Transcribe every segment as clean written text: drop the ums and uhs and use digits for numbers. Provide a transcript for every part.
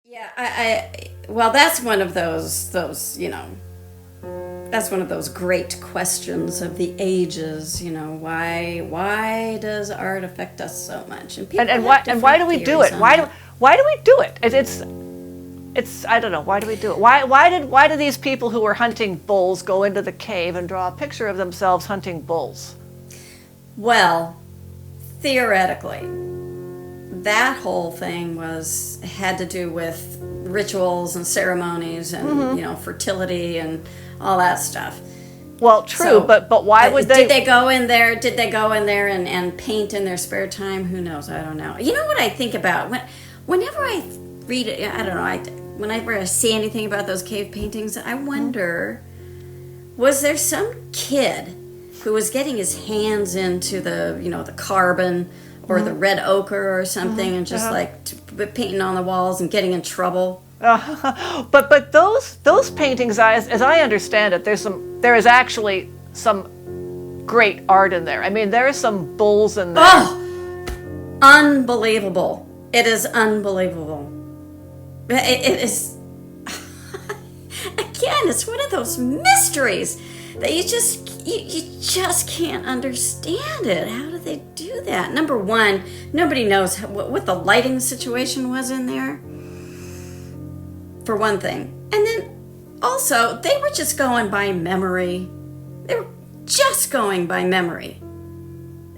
Yeah, well, that's one of that's one of those great questions of the ages, why does art affect us so much? And people And have why different do we do theories it? on that. Why do we do it? It's I don't know, why do we do it? Why do these people who were hunting bulls go into the cave and draw a picture of themselves hunting bulls? Well, theoretically, that whole thing had to do with rituals and ceremonies and fertility and all that stuff. Well, true, So, but why would they? Did they go in there? Did they go in there and paint in their spare time? Who knows? I don't know. You know what I think about whenever I read it? I don't know. Whenever I see anything about those cave paintings, I wonder: was there some kid who was getting his hands into the carbon or the red ochre or something, and just painting on the walls and getting in trouble? But those paintings, as I understand it, there is actually some great art in there. I mean, there are some bulls in there. Oh, unbelievable! It is unbelievable. It is. Again, it's one of those mysteries that you just can't understand it. How do they do that? Number one, nobody knows what the lighting situation was in there, for one thing. And then also, they were just going by memory. They were just going by memory.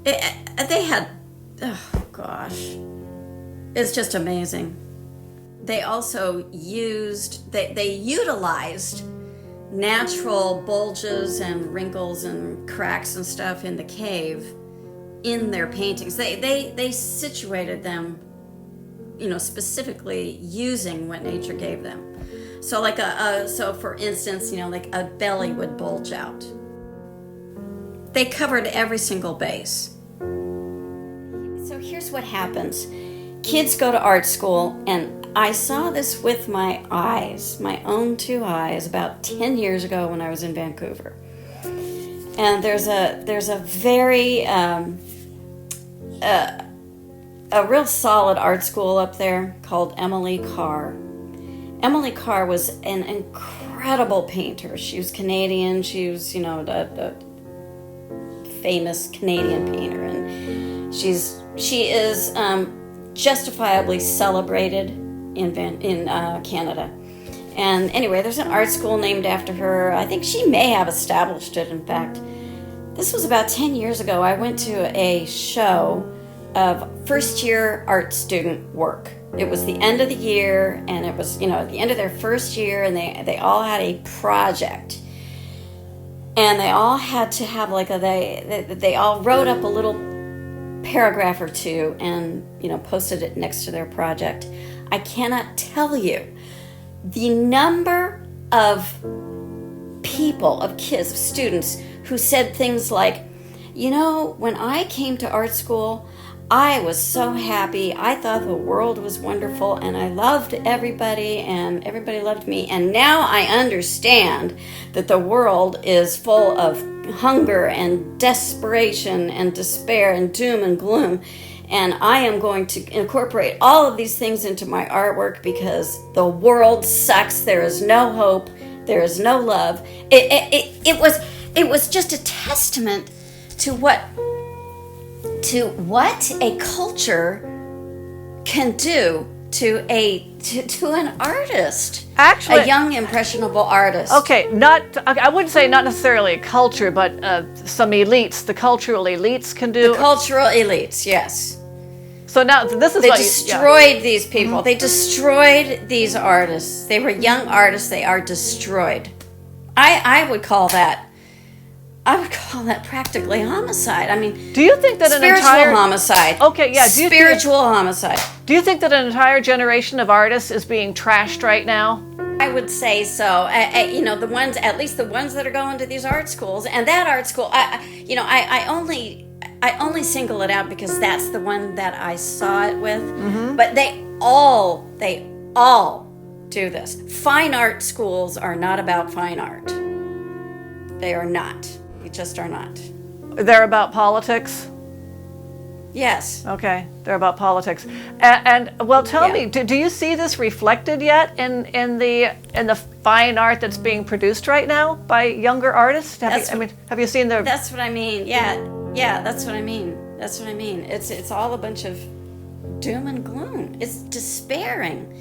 They had, oh gosh, it's just amazing. They also they utilized natural bulges and wrinkles and cracks and stuff in the cave in their paintings. They situated them, specifically using what nature gave them. So so for instance, like a belly would bulge out. They covered every single base. So here's what happens. Kids go to art school, and I saw this with my eyes, my own two eyes, about 10 years ago when I was in Vancouver. And there's a very a real solid art school up there called Emily Carr. Emily Carr was an incredible painter. She was Canadian. She was, the famous Canadian painter, and she is justifiably celebrated in Canada. And anyway, there's an art school named after her. I think she may have established it, in fact. This was about 10 years ago. I went to a show of first-year art student work. It was the end of the year, and it was, at the end of their first year, and they all had a project. And they all had to have they all wrote up a little paragraph or two and, posted it next to their project. I cannot tell you the number of people, of kids, of students who said things like, when I came to art school, I was so happy. I thought the world was wonderful, and I loved everybody, and everybody loved me. And now I understand that the world is full of hunger and desperation and despair and doom and gloom. And I am going to incorporate all of these things into my artwork because the world sucks. There is no hope. There is no love. It was just a testament to what a culture can do to an artist. Actually, a young impressionable artist. Okay, I wouldn't say not necessarily a culture, but some elites, the cultural elites can do. The cultural elites, yes. So now this is they destroyed these people. Mm-hmm. They destroyed these artists. They were young artists. They are destroyed. I would call that practically homicide. I mean, do you think that spiritual homicide? Okay, yeah. Spiritual homicide. Do you think that an entire generation of artists is being trashed right now? I would say so. The ones, at least the ones that are going to these art schools, and that art school, I only single it out because that's the one that I saw it with. Mm-hmm. But they all do this. Fine art schools are not about fine art. They are not. They just are not. They're about politics? Yes. Okay, they're about politics. And well, tell me, do you see this reflected yet in the fine art that's being produced right now by younger artists? Have you seen the? That's what I mean. Yeah, that's what I mean. That's what I mean. It's all a bunch of doom and gloom. It's despairing,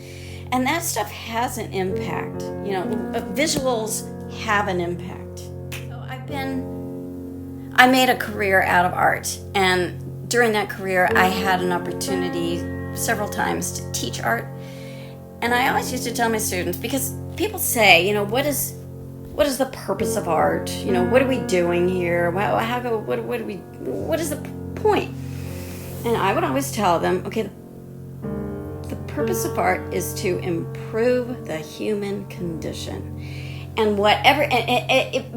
and that stuff has an impact. You know, visuals have an impact. So I made a career out of art, and during that career, I had an opportunity several times to teach art. And I always used to tell my students, because people say, you know, what is the purpose of art? You know, what are we doing here? What is the point? And I would always tell them, okay, the purpose of art is to improve the human condition. And whatever,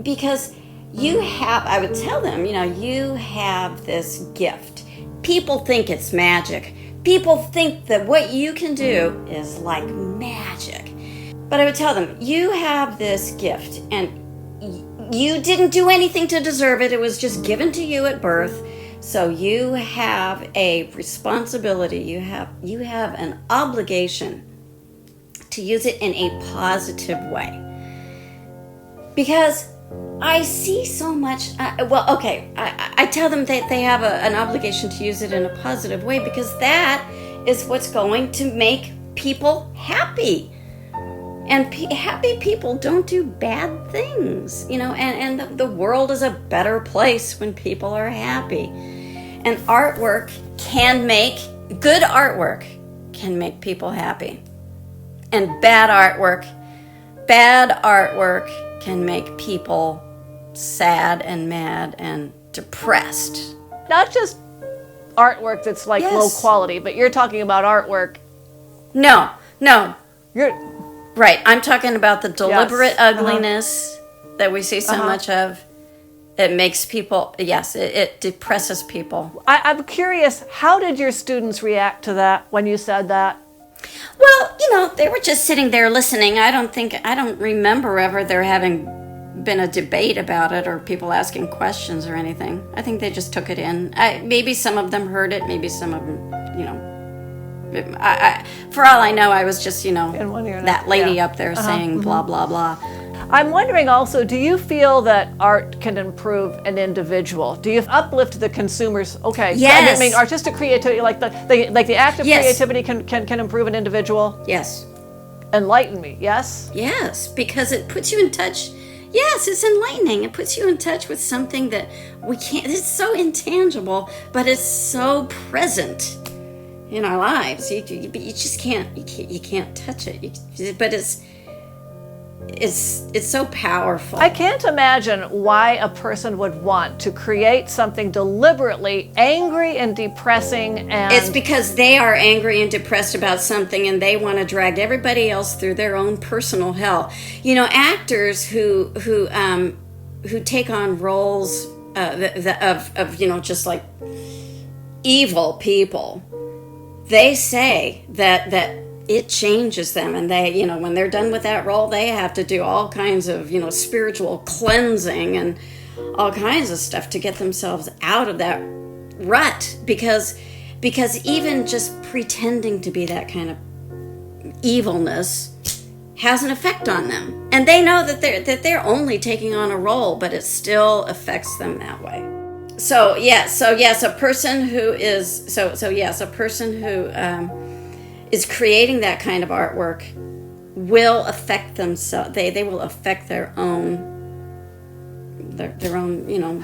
because I would tell them, you know, you have this gift. People think it's magic. People think that what you can do is like magic. But I would tell them, you have this gift, and you didn't do anything to deserve it. It was just given to you at birth. So you have a responsibility. You have an obligation to use it in a positive way. Because I see so much. I tell them that they have an obligation to use it in a positive way, because that is what's going to make people happy. And happy people don't do bad things, you know, and the world is a better place when people are happy. And good artwork can make people happy. And bad artwork can make people sad and mad and depressed. Not just artwork that's like low quality, but you're talking about artwork. No. You're right. I'm talking about the deliberate ugliness that we see so much of. It makes people, it depresses people. I'm curious, how did your students react to that when you said that? Well, you know, they were just sitting there listening. I don't remember ever there having been a debate about it or people asking questions or anything. I think they just took it in. Maybe some of them heard it, maybe some of them, you know. For all I know, I was just, you know, that lady up there saying blah, blah, blah. I'm wondering also, do you feel that art can improve an individual? Do you uplift the consumers? Okay. Yes. I mean, artistic creativity, like the act of creativity can improve an individual? Yes. Enlighten me, yes? Yes, because it puts you in touch. Yes, it's enlightening. It puts you in touch with something that we can't, it's so intangible, but it's so present in our lives. You just can't touch it. But it's so powerful. I can't imagine why a person would want to create something deliberately angry and depressing. And it's because they are angry and depressed about something, and they want to drag everybody else through their own personal hell. You know, actors who take on roles of you know, just like evil people, they say that it changes them, and they, you know, when they're done with that role, they have to do all kinds of, you know, spiritual cleansing and all kinds of stuff to get themselves out of that rut, because even just pretending to be that kind of evilness has an effect on them, and they know that they're only taking on a role, but it still affects them that way. So yes, a person who is is creating that kind of artwork will affect themselves. They will affect their own, you know.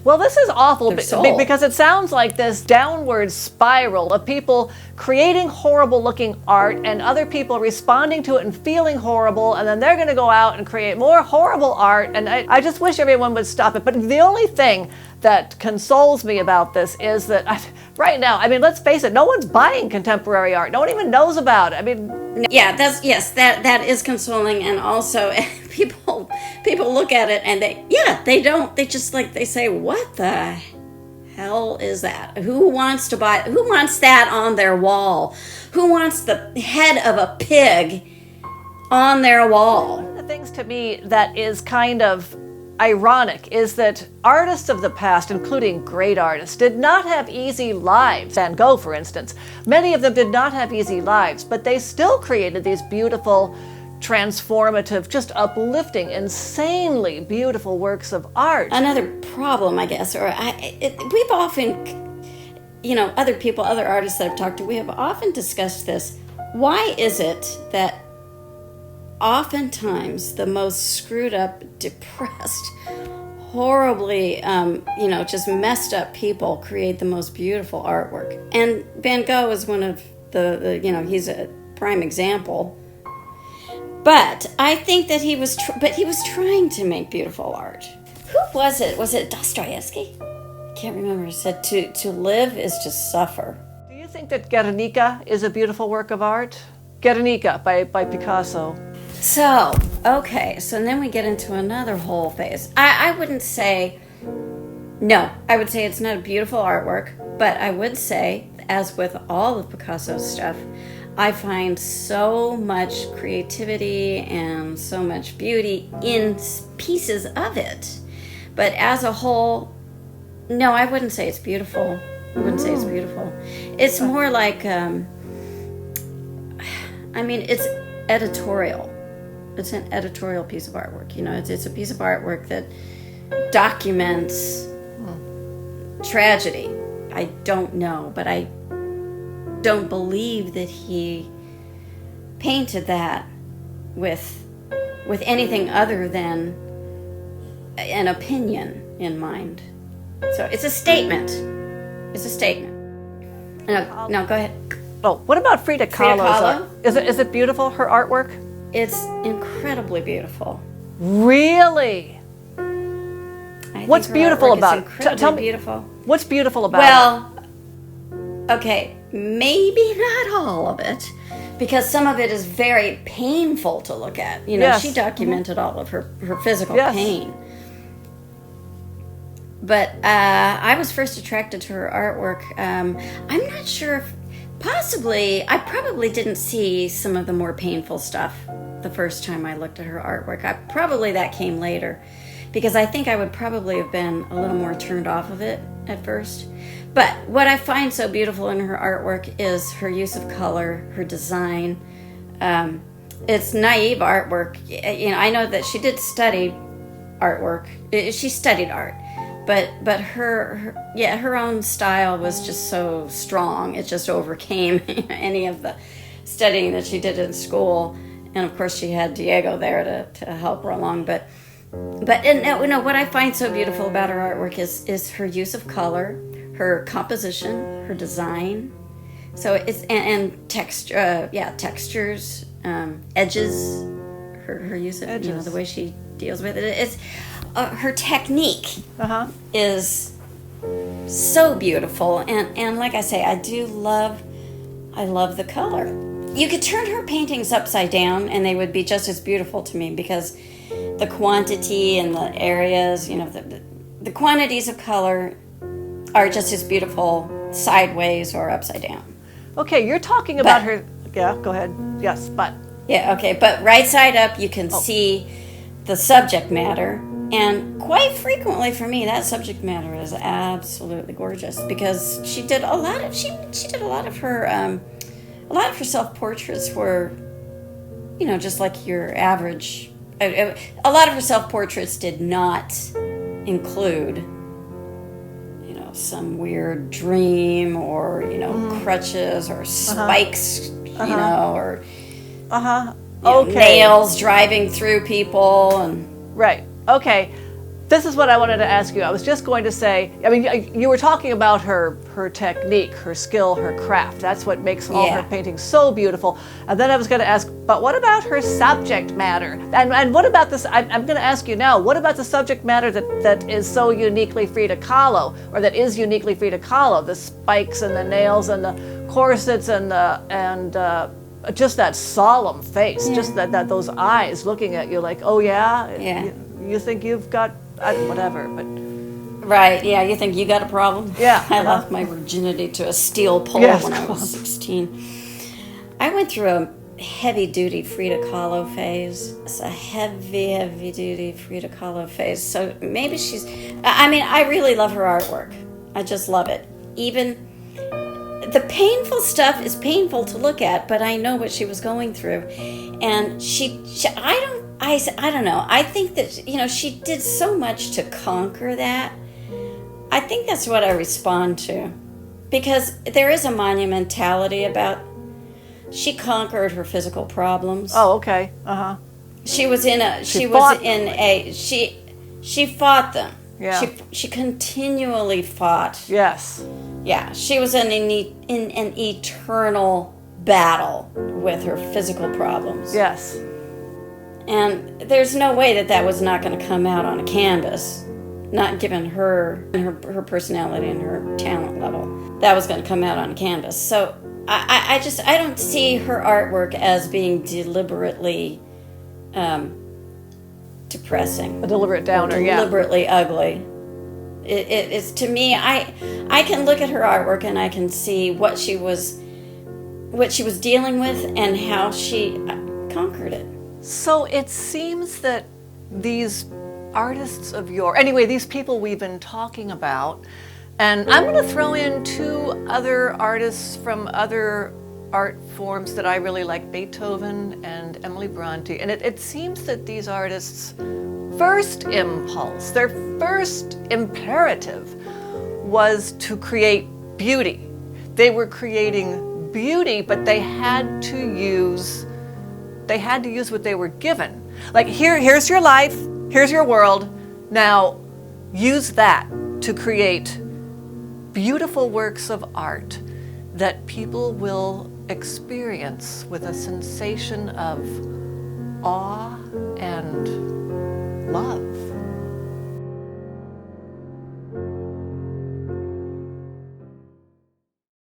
Well, this is awful because it sounds like this downward spiral of people creating horrible looking art and other people responding to it and feeling horrible, and then they're going to go out and create more horrible art, and I just wish everyone would stop it. But the only thing that consoles me about this is that right now, I mean, let's face it, no one's buying contemporary art. No one even knows about it. I mean, yeah, that is consoling, and also people look at it and they say, what the hell is that? Who wants that on their wall? Who wants the head of a pig on their wall? One of the things to me that is kind of ironic is that artists of the past, including great artists, did not have easy lives. Van Gogh, for instance. Many of them did not have easy lives, but they still created these beautiful, transformative, just uplifting, insanely beautiful works of art. Another problem, I guess, we've often, other artists that I've talked to, we have often discussed this. Why is it that oftentimes the most screwed up, depressed, horribly, just messed up people create the most beautiful artwork? And Van Gogh is one of he's a prime example. But I think that he was trying to make beautiful art. Who was it? Was it Dostoevsky? I can't remember. He said, to live is to suffer. Do you think that Guernica is a beautiful work of art? Guernica by Picasso. So then we get into another whole phase. I wouldn't say, no, I would say it's not a beautiful artwork, but I would say, as with all of Picasso's stuff, I find so much creativity and so much beauty in pieces of it. But as a whole, no, I wouldn't say it's beautiful. It's more like, it's editorial. It's an editorial piece of artwork. It's a piece of artwork that documents tragedy. I don't know, but I don't believe that he painted that with anything other than an opinion in mind. So it's a statement. No, go ahead. Oh, what about Frida Kahlo's art? Is it beautiful, her artwork? It's incredibly beautiful. Really? What's beautiful about it? Tell me. Beautiful. What's beautiful about it? Well, okay, maybe not all of it, because some of it is very painful to look at. Yes. She documented all of her physical pain. But I was first attracted to her artwork. I'm not sure if, possibly, I probably didn't see some of the more painful stuff the first time I looked at her artwork. Probably that came later, because I think I would probably have been a little more turned off of it at first. But what I find so beautiful in her artwork is her use of color, her design. It's naive artwork. I know that she did study artwork. She studied art. But her own style was just so strong. It just overcame any of the studying that she did in school. And of course she had Diego there to help her along. But what I find so beautiful about her artwork is her use of color, her composition, her design. So it's and texture, textures, edges. Her use of edges. The way she deals with it. It's her technique is so beautiful, and like I say, I love the color. You could turn her paintings upside down and they would be just as beautiful to me, because the quantity and the areas, the quantities of color are just as beautiful sideways or upside down. Okay, you're talking about her. Yeah, go ahead. Yes, but. Yeah, okay, but right side up you can see the subject matter. And quite frequently for me, that subject matter is absolutely gorgeous, because she did a lot of her self-portraits were, just like your average. A lot of her self-portraits did not include, some weird dream or crutches or spikes, or nails driving through people and right. Okay, this is what I wanted to ask you. I was just going to say, you were talking about her technique, her skill, her craft. That's what makes all her paintings so beautiful. And then I was going to ask, but what about her subject matter? And what about this? I'm going to ask you now, what about the subject matter that is so uniquely Frida Kahlo, or that is uniquely Frida Kahlo? The spikes and the nails and the corsets and just that solemn face, just that those eyes looking at you like, oh yeah. You think you've got whatever, but right, yeah, you think you got a problem? Yeah, I lost my virginity to a steel pole when I was 16. I went through heavy duty Frida Kahlo phase. It's a heavy duty Frida Kahlo phase. So maybe I really love her artwork. I just love it. Even the painful stuff is painful to look at, but I know what she was going through. And I don't know. I think that, she did so much to conquer that. I think that's what I respond to. Because there is a monumentality about, she conquered her physical problems. Oh, okay. She fought them. Yeah. She continually fought. Yes. Yeah, she was in an eternal battle with her physical problems. Yes. And there's no way that was not going to come out on a canvas, not given her personality and her talent level. That was going to come out on a canvas. So I don't see her artwork as being deliberately depressing. A deliberate downer, deliberately ugly. It's, to me, I can look at her artwork and I can see what she was dealing with and how she conquered it. So it seems that these artists of these people we've been talking about, and I'm going to throw in two other artists from other art forms that I really like, Beethoven and Emily Bronte. And it seems that these artists' first impulse, their first imperative was to create beauty. They were creating beauty, but they had to use what they were given. Like, here's your life, here's your world, now use that to create beautiful works of art that people will experience with a sensation of awe and love.